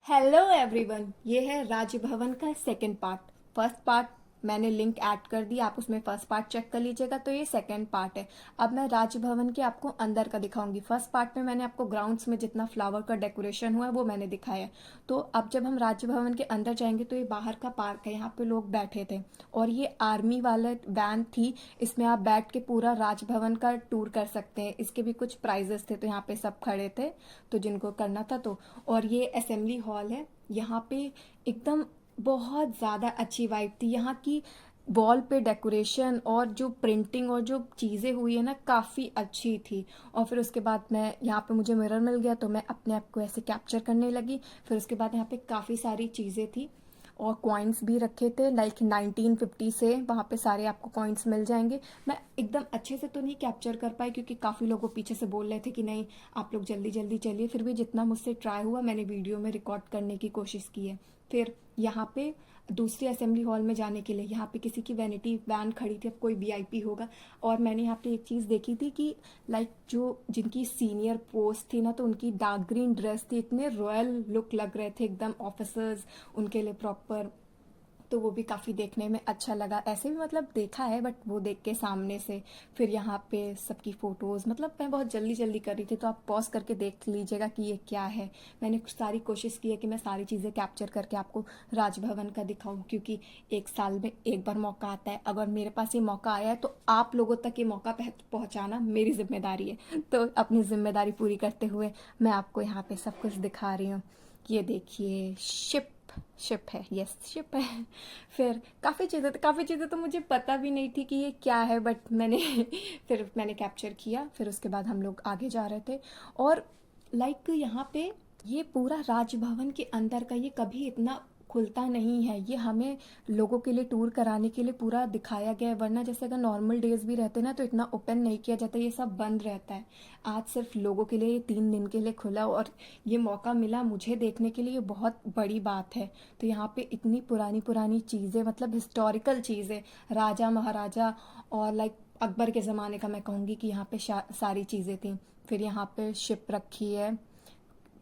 Hello everyone, ये है राजभवन का सेकंड पार्ट। फर्स्ट पार्ट मैंने लिंक ऐड कर दी, आप उसमें फर्स्ट पार्ट चेक कर लीजिएगा। तो ये सेकंड पार्ट है। अब मैं राजभवन के आपको अंदर का दिखाऊंगी। फर्स्ट पार्ट में मैंने आपको ग्राउंड्स में जितना फ्लावर का डेकोरेशन हुआ है वो मैंने दिखाया है। तो अब जब हम राजभवन के अंदर जाएंगे तो ये बाहर का पार्क है, यहाँ पे लोग बैठे थे और ये आर्मी वाला वैन थी। इसमें आप बैठ के पूरा राजभवन का टूर कर सकते हैं। इसके भी कुछ प्राइजेस थे, तो यहाँ पे सब खड़े थे, तो जिनको करना था तो। और ये असेंबली हॉल है, यहाँ पे एकदम बहुत ज़्यादा अच्छी वाइब थी। यहाँ की वॉल पे डेकोरेशन और जो प्रिंटिंग और जो चीज़ें हुई है ना, काफ़ी अच्छी थी। और फिर उसके बाद मैं यहाँ पे मुझे मिरर मिल गया तो मैं अपने आप को ऐसे कैप्चर करने लगी। फिर उसके बाद यहाँ पे काफ़ी सारी चीज़ें थी और कॉइन्स भी रखे थे, लाइक 1950 से वहाँ पे सारे आपको कॉइन्स मिल जाएंगे। मैं एकदम अच्छे से तो नहीं कैप्चर कर पाई क्योंकि काफ़ी लोगों पीछे से बोल रहे थे कि नहीं आप लोग जल्दी जल्दी चलिए। फिर भी जितना मुझसे ट्राई हुआ मैंने वीडियो में रिकॉर्ड करने की कोशिश की है। फिर यहाँ पे दूसरी असेंबली हॉल में जाने के लिए यहाँ पे किसी की वैनिटी वैन खड़ी थी, अब कोई वीआईपी होगा। और मैंने यहाँ पे एक चीज़ देखी थी कि लाइक जो जिनकी सीनियर पोस्ट थी ना, तो उनकी डार्क ग्रीन ड्रेस थी, इतने रॉयल लुक लग रहे थे एकदम ऑफिसर्स उनके लिए प्रॉपर। तो वो भी काफ़ी देखने में अच्छा लगा। ऐसे भी मतलब देखा है बट वो देख के सामने से। फिर यहाँ पे सबकी फ़ोटोज़, मतलब मैं बहुत जल्दी जल्दी कर रही थी तो आप पॉज करके देख लीजिएगा कि ये क्या है। मैंने सारी कोशिश की है कि मैं सारी चीज़ें कैप्चर करके आपको राजभवन का दिखाऊं, क्योंकि एक साल में एक बार मौका आता है। अगर मेरे पास ये मौका आया है तो आप लोगों तक ये मौका पहुँचाना मेरी जिम्मेदारी है। तो अपनी जिम्मेदारी पूरी करते हुए मैं आपको यहाँ पे सब कुछ दिखा रही हूँ। ये देखिए, शिप है, यस शिप है। फिर काफ़ी चीज़ें तो मुझे पता भी नहीं थी कि ये क्या है, बट मैंने फिर मैंने कैप्चर किया। फिर उसके बाद हम लोग आगे जा रहे थे। और लाइक यहाँ पे ये पूरा राजभवन के अंदर का ये कभी इतना खुलता नहीं है। ये हमें लोगों के लिए टूर कराने के लिए पूरा दिखाया गया है, वरना जैसे अगर नॉर्मल डेज भी रहते ना तो इतना ओपन नहीं किया जाता, ये सब बंद रहता है। आज सिर्फ लोगों के लिए ये 3 दिन के लिए खुला और ये मौका मिला मुझे देखने के लिए, ये बहुत बड़ी बात है। तो यहाँ पे इतनी पुरानी पुरानी चीज़ें, मतलब हिस्टोरिकल चीज़ें, राजा महाराजा और लाइक अकबर के ज़माने का मैं कहूँगी कि यहाँ पे सारी चीज़ें थी। फिर यहाँ पे शिप रखी है,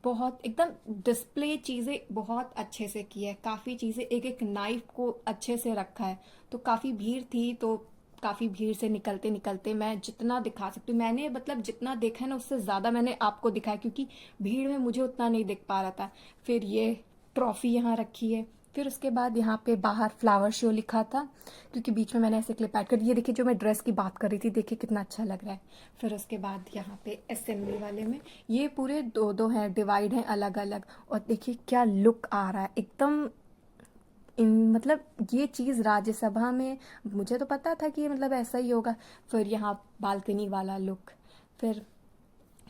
बहुत एकदम डिस्प्ले चीज़ें बहुत अच्छे से की है। काफ़ी चीज़ें, एक एक नाइफ को अच्छे से रखा है। तो काफ़ी भीड़ थी, तो काफ़ी भीड़ से निकलते निकलते मैं जितना दिखा सकती हूँ, मैंने मतलब जितना देखा है ना उससे ज़्यादा मैंने आपको दिखाया, क्योंकि भीड़ में मुझे उतना नहीं दिख पा रहा था। फिर ये ट्रॉफी यहाँ रखी है। फिर उसके बाद यहाँ पे बाहर फ्लावर शो लिखा था, क्योंकि बीच में मैंने ऐसे क्लिप ऐड कर दी। ये देखिए जो मैं ड्रेस की बात कर रही थी, देखिए कितना अच्छा लग रहा है। फिर उसके बाद यहाँ पे असेंबली वाले में ये पूरे दो दो हैं, डिवाइड हैं अलग अलग। और देखिए क्या लुक आ रहा है एकदम। मतलब ये चीज़ राज्यसभा में, मुझे तो पता था कि मतलब ऐसा ही होगा। फिर यहाँ बालकनी वाला लुक। फिर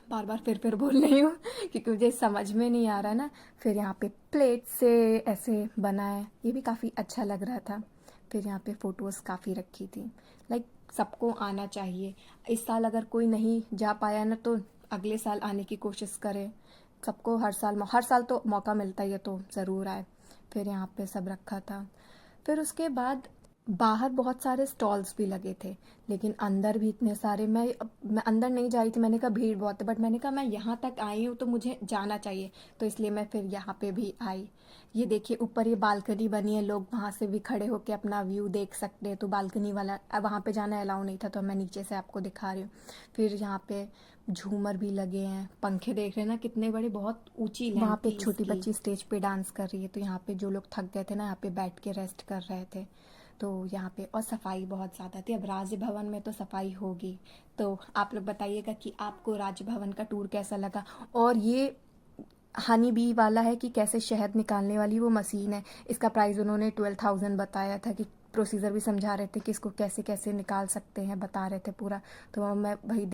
बार बार फिर बोल रही हूँ क्योंकि मुझे समझ में नहीं आ रहा ना। फिर यहाँ पे प्लेट से ऐसे बना है, ये भी काफ़ी अच्छा लग रहा था। फिर यहाँ पे फ़ोटोज़ काफ़ी रखी थी। लाइक सबको आना चाहिए। इस साल अगर कोई नहीं जा पाया ना तो अगले साल आने की कोशिश करे। सबको हर साल तो मौका मिलता ही है, तो ज़रूर आए। फिर यहाँ पे सब रखा था। फिर उसके बाद बाहर बहुत सारे स्टॉल्स भी लगे थे, लेकिन अंदर भी इतने सारे, मैं अंदर नहीं जा रही थी। मैंने कहा भीड़ बहुत है, बट मैंने कहा मैं यहाँ तक आई हूँ तो मुझे जाना चाहिए, तो इसलिए मैं फिर यहाँ पे भी आई। ये देखिए ऊपर ये बालकनी बनी है, लोग वहाँ से भी खड़े होकर अपना व्यू देख सकते हैं। तो बालकनी वाला वहाँ पे जाना अलाउ नहीं था, तो मैं नीचे से आपको दिखा रही हूँ। फिर यहाँ पे झूमर भी लगे हैं, पंखे देख रहे हैं ना कितने बड़े, बहुत ऊंची लेंथ वहाँ पे थी एक छोटी इसकी। बच्ची स्टेज पे डांस कर रही है। तो यहाँ पे जो लोग थक गए थे ना, यहाँ पे बैठ के रेस्ट कर रहे थे। तो यहाँ पे और सफाई बहुत ज़्यादा थी। अब राजभवन में तो सफाई होगी। तो आप लोग बताइएगा कि आपको राजभवन का टूर कैसा लगा। और ये हनी बी वाला है कि कैसे शहद निकालने वाली वो मशीन है। इसका प्राइस उन्होंने 12,000 बताया था, कि प्रोसीजर भी समझा रहे थे कि इसको कैसे कैसे निकाल सकते हैं, बता रहे थे पूरा। तो मैं वही